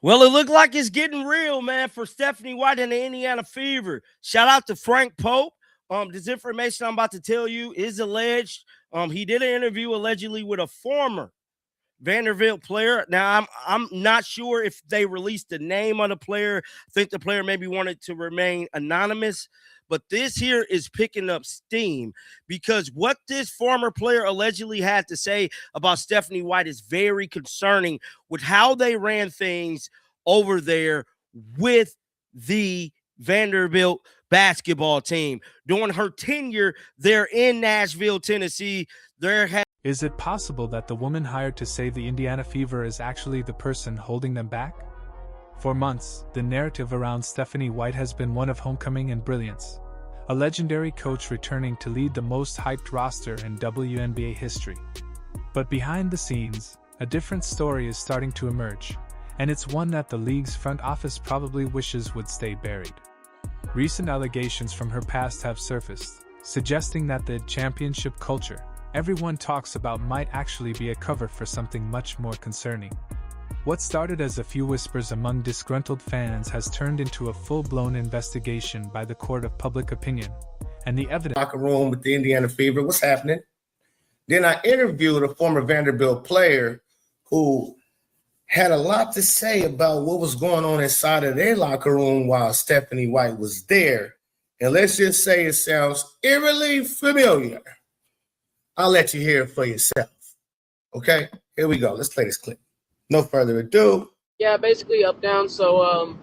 Well, it looked like it's getting real, man, for Stephanie White and the Indiana Fever. Shout out to Frank Pope. This information I'm about to tell you is alleged. He did an interview allegedly with a former Vanderbilt player. Now, I'm not sure if they released the name of the player. I think the player maybe wanted to remain anonymous. But this here is picking up steam because what this former player allegedly had to say about Stephanie White is very concerning with how they ran things over there with the Vanderbilt basketball team. During her tenure there in Nashville, Tennessee, Is it possible that the woman hired to save the Indiana Fever is actually the person holding them back? For months, the narrative around Stephanie White has been one of homecoming and brilliance. A legendary coach returning to lead the most hyped roster in WNBA history. But behind the scenes, a different story is starting to emerge, and it's one that the league's front office probably wishes would stay buried. Recent allegations from her past have surfaced, suggesting that the championship culture everyone talks about might actually be a cover for something much more concerning. What started as a few whispers among disgruntled fans has turned into a full-blown investigation by the court of public opinion, and the evidence. Locker room with the Indiana Fever, what's happening? Then I interviewed a former Vanderbilt player who had a lot to say about what was going on inside of their locker room while Stephanie White was there. And let's just say it sounds eerily familiar. I'll let you hear it for yourself. Okay, here we go. Let's play this clip. No further ado. Yeah, basically up, down. So,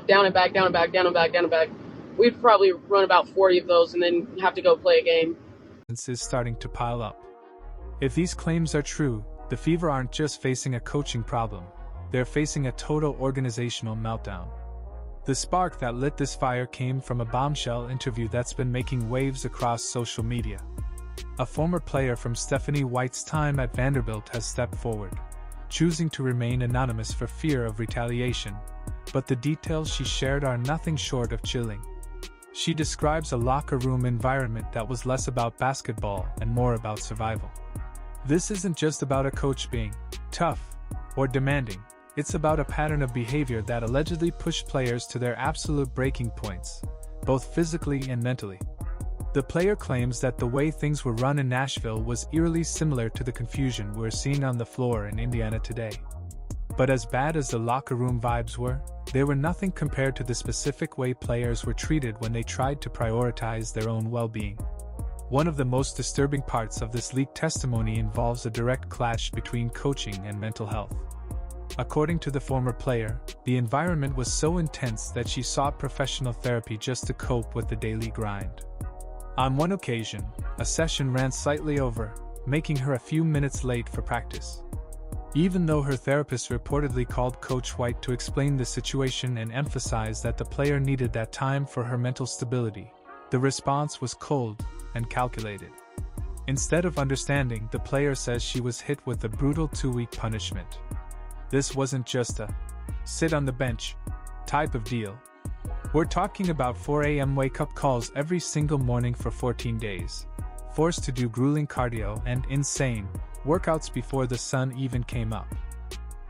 down and back, down and back, down and back, down and back. We'd probably run about 40 of those and then have to go play a game. Is starting to pile up. If these claims are true, the Fever aren't just facing a coaching problem, they're facing a total organizational meltdown. The spark that lit this fire came from a bombshell interview that's been making waves across social media. A former player from Stephanie White's time at Vanderbilt has stepped forward, choosing to remain anonymous for fear of retaliation, but the details she shared are nothing short of chilling. She describes a locker room environment that was less about basketball and more about survival. This isn't just about a coach being tough or demanding, it's about a pattern of behavior that allegedly pushed players to their absolute breaking points, both physically and mentally. The player claims that the way things were run in Nashville was eerily similar to the confusion we're seeing on the floor in Indiana today. But as bad as the locker room vibes were, they were nothing compared to the specific way players were treated when they tried to prioritize their own well-being. One of the most disturbing parts of this leaked testimony involves a direct clash between coaching and mental health. According to the former player, the environment was so intense that she sought professional therapy just to cope with the daily grind. On one occasion, a session ran slightly over, making her a few minutes late for practice. Even though her therapist reportedly called Coach White to explain the situation and emphasize that the player needed that time for her mental stability, the response was cold and calculated. Instead of understanding, the player says she was hit with a brutal 2-week punishment. This wasn't just a sit on the bench type of deal. We're talking about 4 a.m. wake-up calls every single morning for 14 days, forced to do grueling cardio and insane workouts before the sun even came up.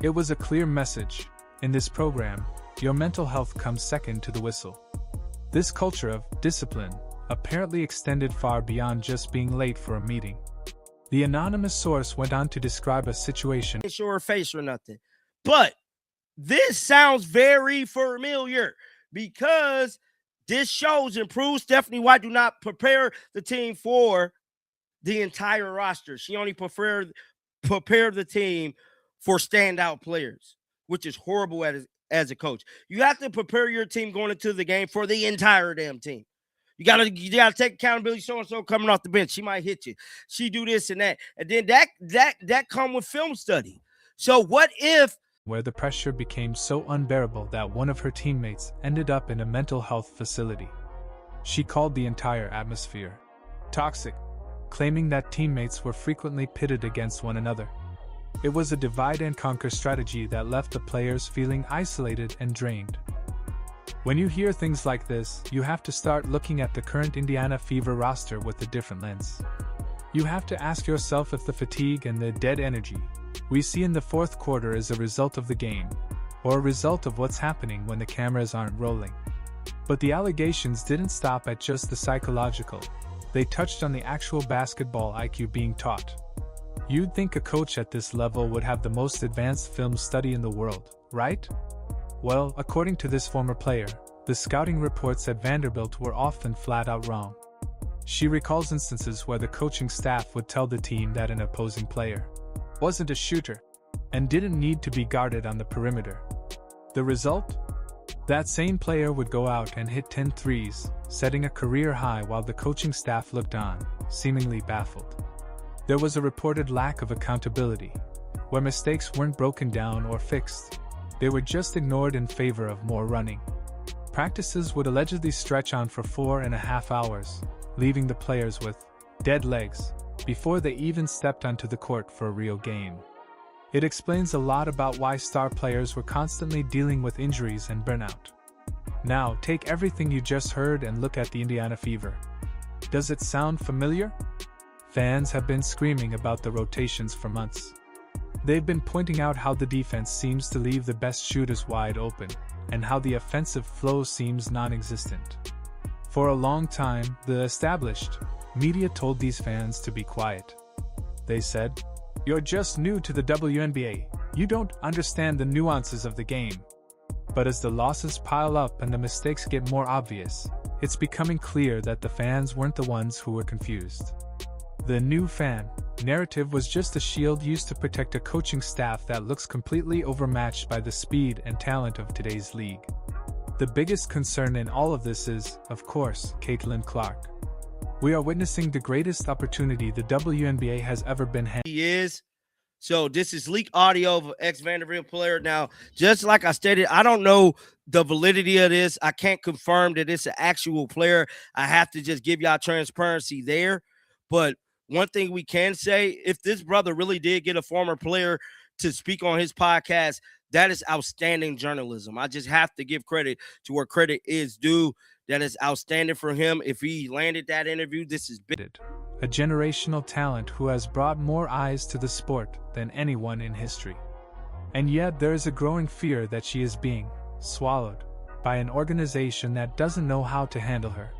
It was a clear message: in this program, your mental health comes second to the whistle. This culture of discipline apparently extended far beyond just being late for a meeting. The anonymous source went on to describe a situation. Show her face or nothing, but this sounds very familiar, because this shows and proves Stephanie White do not prepare the team for the entire roster. She only prepare the team for standout players, which is horrible as a coach. You have to prepare your team going into the game for the entire damn team. You gotta take accountability. So-and-so coming off the bench, she might hit you. She do this and that. And then that come with film study. So what if where the pressure became so unbearable that one of her teammates ended up in a mental health facility? She called the entire atmosphere toxic, claiming that teammates were frequently pitted against one another. It was a divide-and-conquer strategy that left the players feeling isolated and drained. When you hear things like this, you have to start looking at the current Indiana Fever roster with a different lens. You have to ask yourself if the fatigue and the dead energy we see in the fourth quarter is a result of the game, or a result of what's happening when the cameras aren't rolling. But the allegations didn't stop at just the psychological. They touched on the actual basketball IQ being taught. You'd think a coach at this level would have the most advanced film study in the world, right? Well, according to this former player, the scouting reports at Vanderbilt were often flat out wrong. She recalls instances where the coaching staff would tell the team that an opposing player wasn't a shooter and didn't need to be guarded on the perimeter. The result? That same player would go out and hit 10 threes, setting a career high while the coaching staff looked on, seemingly baffled. There was a reported lack of accountability, where mistakes weren't broken down or fixed. They were just ignored in favor of more running. Practices would allegedly stretch on for 4.5 hours, leaving the players with dead legs before they even stepped onto the court for a real game. It explains a lot about why star players were constantly dealing with injuries and burnout. Now, take everything you just heard and look at the Indiana Fever. Does it sound familiar? Fans have been screaming about the rotations for months. They've been pointing out how the defense seems to leave the best shooters wide open, and how the offensive flow seems non-existent. For a long time, the established media told these fans to be quiet. They said, "You're just new to the WNBA, you don't understand the nuances of the game." But as the losses pile up and the mistakes get more obvious, it's becoming clear that the fans weren't the ones who were confused. The new fan narrative was just a shield used to protect a coaching staff that looks completely overmatched by the speed and talent of today's league. The biggest concern in all of this is, of course, Caitlin Clark. We are witnessing the greatest opportunity the WNBA has ever been handed. He is. So this is leaked audio of an ex-Vanderbilt player. Now, just like I stated, I don't know the validity of this. I can't confirm that it's an actual player. I have to just give y'all transparency there. But one thing we can say, if this brother really did get a former player to speak on his podcast, that is outstanding journalism. I just have to give credit to where credit is due. That is outstanding for him. If he landed that interview, this is big. A generational talent who has brought more eyes to the sport than anyone in history. And yet there is a growing fear that she is being swallowed by an organization that doesn't know how to handle her.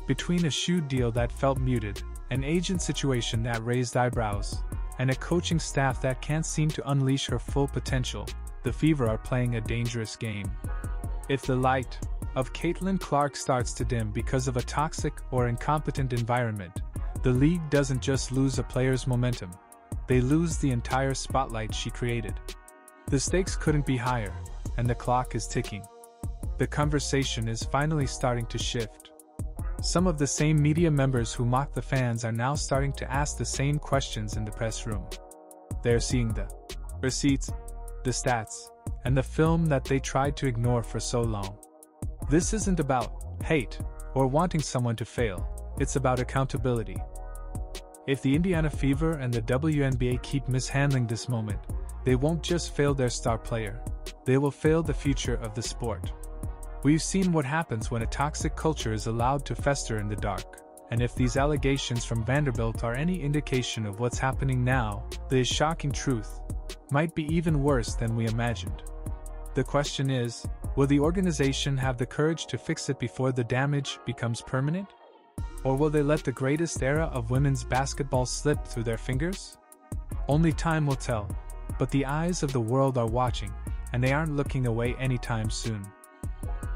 Between a shoe deal that felt muted, an agent situation that raised eyebrows, and a coaching staff that can't seem to unleash her full potential, the Fever are playing a dangerous game. If the light of Caitlin Clark starts to dim because of a toxic or incompetent environment, the league doesn't just lose a player's momentum, they lose the entire spotlight she created. The stakes couldn't be higher, and the clock is ticking. The conversation is finally starting to shift. Some of the same media members who mock the fans are now starting to ask the same questions in the press room. They're seeing the receipts, the stats, and the film that they tried to ignore for so long. This isn't about hate or wanting someone to fail, it's about accountability. If the Indiana Fever and the WNBA keep mishandling this moment, they won't just fail their star player, they will fail the future of the sport. We've seen what happens when a toxic culture is allowed to fester in the dark, and if these allegations from Vanderbilt are any indication of what's happening now, the shocking truth might be even worse than we imagined. The question is, will the organization have the courage to fix it before the damage becomes permanent? Or will they let the greatest era of women's basketball slip through their fingers? Only time will tell, but the eyes of the world are watching, and they aren't looking away anytime soon.